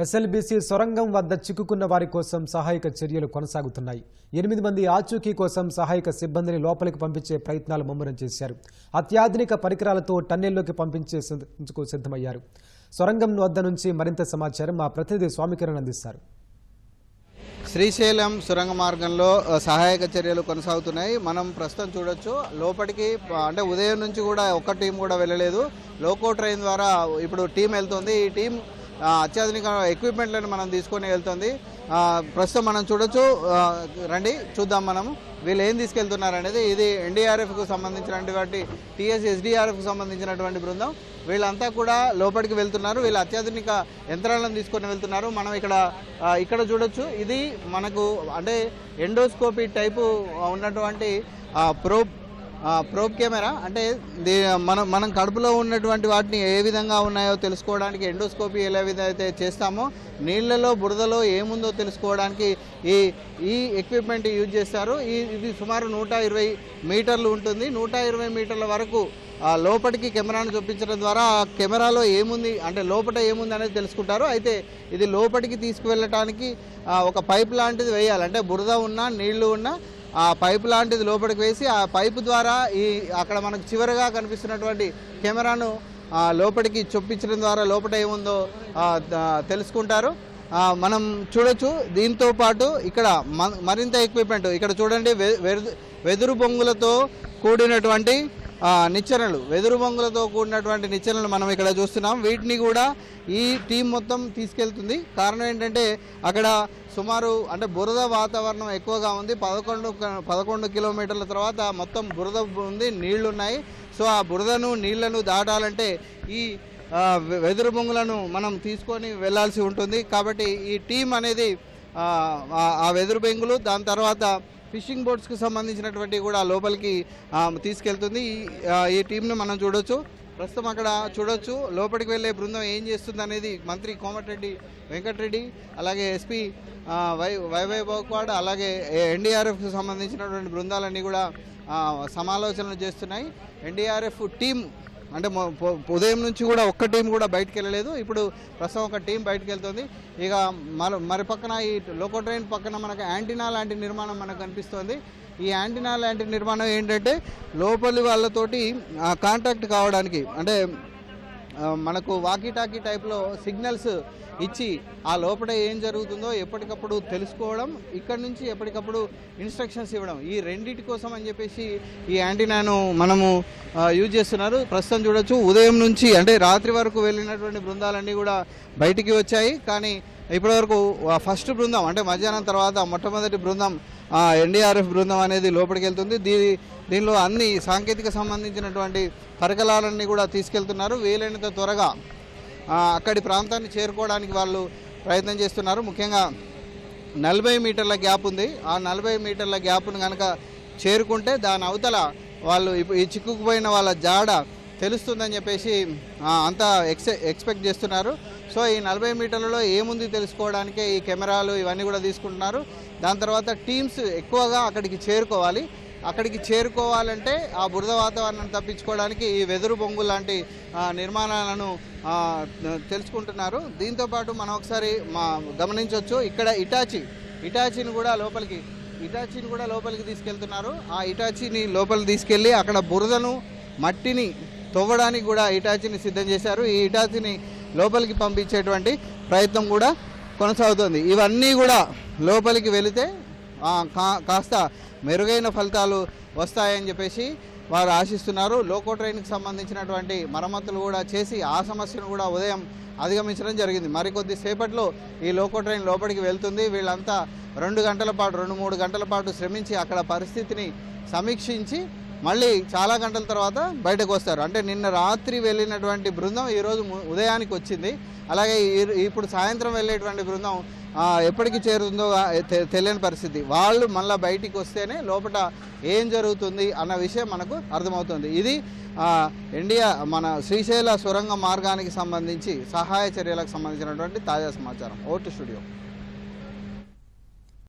SLBC సొరంగం వద్ద చిక్కుకున్న వారి కోసం సహాయక చర్యలు కొనసాగుతున్నాయి. 8 మంది ఆచూకీ కోసం సహాయక సిబ్బందిని లోపలికి పంపించే ప్రయత్నాలు ముమ్మరం చేశారు. అత్యాధునిక పరికరాలతో టన్నెల్లోకి పంపించేందుకు సిద్ధమయ్యారు. సొరంగం వద్ద నుంచి మరింత సమాచారం మా ప్రతినిధి స్వామికిరణ్ అందిస్తారు. శ్రీశైలం సొరంగ మార్గంలో సహాయక చర్యలు కొనసాగుతున్నాయి. మనం ప్రస్తుతం చూడొచ్చు, లోపలికి అంటే ఉదయం నుంచి కూడా ఒక్క టీం కూడా వెళ్ళలేదు. లోకో ట్రైన్ ద్వారా ఇప్పుడు టీం వెళ్తుంది. ఈ టీం అత్యాధునిక ఎక్విప్మెంట్లను మనం తీసుకొని వెళ్తుంది. ప్రస్తుతం మనం చూడొచ్చు, రండి చూద్దాం మనం వీళ్ళు ఏం తీసుకెళ్తున్నారు అనేది. ఇది ఎన్డీఆర్ఎఫ్కు సంబంధించినటువంటి ఎస్డీఆర్ఎఫ్కు సంబంధించినటువంటి బృందం. వీళ్ళంతా కూడా లోపలికి వెళ్తున్నారు. వీళ్ళు అత్యాధునిక యంత్రాలను తీసుకొని వెళ్తున్నారు. మనం ఇక్కడ చూడొచ్చు, ఇది మనకు అంటే ఎండోస్కోపీ టైపు ఉన్నటువంటి ప్రోబ్ కెమెరా. అంటే మనం కడుపులో ఉన్నటువంటి వాటిని ఏ విధంగా ఉన్నాయో తెలుసుకోవడానికి ఎండోస్కోపీ ఎలా విధైతే చేస్తామో, నీళ్లలో బురదలో ఏముందో తెలుసుకోవడానికి ఈ ఎక్విప్మెంట్ యూజ్ చేస్తారు. ఇది సుమారు 120 మీటర్లు ఉంటుంది. 120 మీటర్ల వరకు లోపలికి కెమెరాను చూపించడం ద్వారా ఆ కెమెరాలో ఏముంది అంటే లోపల ఏముంది అనేది తెలుసుకుంటారు. అయితే ఇది లోపలికి తీసుకువెళ్ళటానికి ఒక పైప్ లాంటిది వేయాలి. అంటే బురద ఉన్నా నీళ్లు ఉన్నా ఆ పైపు లాంటిది లోపలికి వేసి ఆ పైపు ద్వారా అక్కడ మనకు చివరగా కనిపిస్తున్నటువంటి కెమెరాను లోపలికి చొప్పించడం ద్వారా లోపల ఏముందో తెలుసుకుంటారు. మనం చూడొచ్చు. దీంతో పాటు ఇక్కడ మరింత ఎక్విప్మెంట్ ఇక్కడ చూడండి, వెదురు బొంగులతో కూడినటువంటి నిచ్చెనలు, వెదురు బొంగులతో కూడినటువంటి నిచ్చెనలు మనం ఇక్కడ చూస్తున్నాం. వీటిని కూడా ఈ టీం మొత్తం తీసుకెళ్తుంది. కారణం ఏంటంటే అక్కడ సుమారు అంటే బురద వాతావరణం ఎక్కువగా ఉంది. 11 కిలోమీటర్ల తర్వాత మొత్తం బురద ఉంది, నీళ్లు ఉన్నాయి. సో ఆ బురదను నీళ్లను దాటాలంటే ఈ వెదురు బొంగులను మనం తీసుకొని వెళ్లాల్సి ఉంటుంది. కాబట్టి ఈ టీం అనేది ఆ వెదురు బొంగులు, దాని తర్వాత ఫిషింగ్ బోట్స్కి సంబంధించినటువంటి కూడా లోపలికి తీసుకెళ్తుంది. ఈ టీంను మనం చూడొచ్చు. ప్రస్తుతం అక్కడ చూడొచ్చు, లోపలికి వెళ్ళే బృందం ఏం చేస్తుంది అనేది మంత్రి కోమటిరెడ్డి వెంకటరెడ్డి, అలాగే ఎస్పీ వైవై బోక్వాడ్, అలాగే ఎన్డీఆర్ఎఫ్కి సంబంధించినటువంటి బృందాలన్నీ కూడా సమాలోచనలు చేస్తున్నాయి. ఎన్డీఆర్ఎఫ్ టీం అంటే ఉదయం నుంచి కూడా ఒక్క టీం కూడా బయటకు వెళ్ళలేదు. ఇప్పుడు ప్రస్తుతం ఒక టీం బయటకు వెళ్తుంది. ఇక మరి పక్కన ఈ లోకో ట్రైన్ పక్కన మనకు యాంటీనా లాంటి నిర్మాణం మనకు కనిపిస్తుంది. ఈ యాంటీనా లాంటి నిర్మాణం ఏంటంటే లోపలి వాళ్ళతోటి కాంటాక్ట్ కావడానికి, అంటే మనకు వాకీ టాకీ టైప్లో సిగ్నల్స్ ఇచ్చి ఆ లోపల ఏం జరుగుతుందో ఎప్పటికప్పుడు తెలుసుకోవడం, ఇక్కడ నుంచి ఎప్పటికప్పుడు ఇన్స్ట్రక్షన్స్ ఇవ్వడం, ఈ రెండింటి కోసం అని చెప్పేసి ఈ యాంటీనాను మనము యూజ్ చేస్తున్నారు. ప్రస్తుతం చూడొచ్చు, ఉదయం నుంచి అంటే రాత్రి వరకు వెళ్ళినటువంటి బృందాలన్నీ కూడా బయటికి వచ్చాయి. కానీ ఇప్పటివరకు ఫస్ట్ బృందం అంటే మధ్యాహ్నం తర్వాత మొట్టమొదటి బృందం ఎన్డీఆర్ఎఫ్ బృందం అనేది లోపలికి వెళ్తుంది. దీనిలో అన్ని సాంకేతిక సంబంధించినటువంటి పరికరాలన్నీ కూడా తీసుకెళ్తున్నారు. వీలైనంత త్వరగా అక్కడి ప్రాంతాన్ని చేరుకోవడానికి వాళ్ళు ప్రయత్నం చేస్తున్నారు. ముఖ్యంగా 40 మీటర్ల గ్యాప్ ఉంది. ఆ 40 మీటర్ల గ్యాప్ను కనుక చేరుకుంటే దాని అవతల వాళ్ళు ఈ చిక్కుకుపోయిన వాళ్ళ జాడ తెలుస్తుందని చెప్పేసి అంతా ఎక్స్పెక్ట్ చేస్తున్నారు. సో ఈ 40 మీటర్లలో ఏముంది తెలుసుకోవడానికే ఈ కెమెరాలు ఇవన్నీ కూడా తీసుకుంటున్నారు. దాని తర్వాత టీమ్స్ ఎక్కువగా అక్కడికి చేరుకోవాలి. అక్కడికి చేరుకోవాలంటే ఆ బురద వాతావరణాన్ని తప్పించుకోవడానికి ఈ వెదురు బొంగు లాంటి నిర్మాణాలను తెలుసుకుంటున్నారు. దీంతోపాటు మనం ఒకసారి గమనించవచ్చు, ఇక్కడ ఇటాచీని కూడా లోపలికి తీసుకెళ్తున్నారు. ఆ ఇటాచీని లోపలికి తీసుకెళ్ళి అక్కడ బురదను మట్టిని తవ్వడానికి కూడా ఇటాచీని సిద్ధం చేశారు. ఈ ఇటాచీని లోపలికి పంపించేటువంటి ప్రయత్నం కూడా కొనసాగుతుంది. ఇవన్నీ కూడా లోపలికి వెళితే కాస్త మెరుగైన ఫలితాలు వస్తాయని చెప్పేసి వారు ఆశిస్తున్నారు. లోకో ట్రైన్కి సంబంధించినటువంటి మరమ్మతులు కూడా చేసి ఆ సమస్యను కూడా ఉదయం అధిగమించడం జరిగింది. మరికొద్ది సేపట్లో ఈ లోకో ట్రైన్ లోపలికి వెళ్తుంది. వీళ్ళంతా 2-3 గంటల పాటు శ్రమించి అక్కడ పరిస్థితిని సమీక్షించి మళ్ళీ చాలా గంటల తర్వాత బయటకు వస్తారు. అంటే నిన్న రాత్రి వెళ్ళినటువంటి బృందం ఈరోజు ఉదయానికి వచ్చింది. అలాగే ఇప్పుడు సాయంత్రం వెళ్ళేటువంటి బృందం ఎప్పటికి చేరుతుందో తెలియని పరిస్థితి. వాళ్ళు మళ్ళీ బయటికి వస్తేనే లోపల ఏం జరుగుతుంది అన్న విషయం మనకు అర్థమవుతుంది. ఇది మన శ్రీశైల సొరంగ మార్గానికి సంబంధించి సహాయ చర్యలకు సంబంధించినటువంటి తాజా సమాచారం. Vote studio.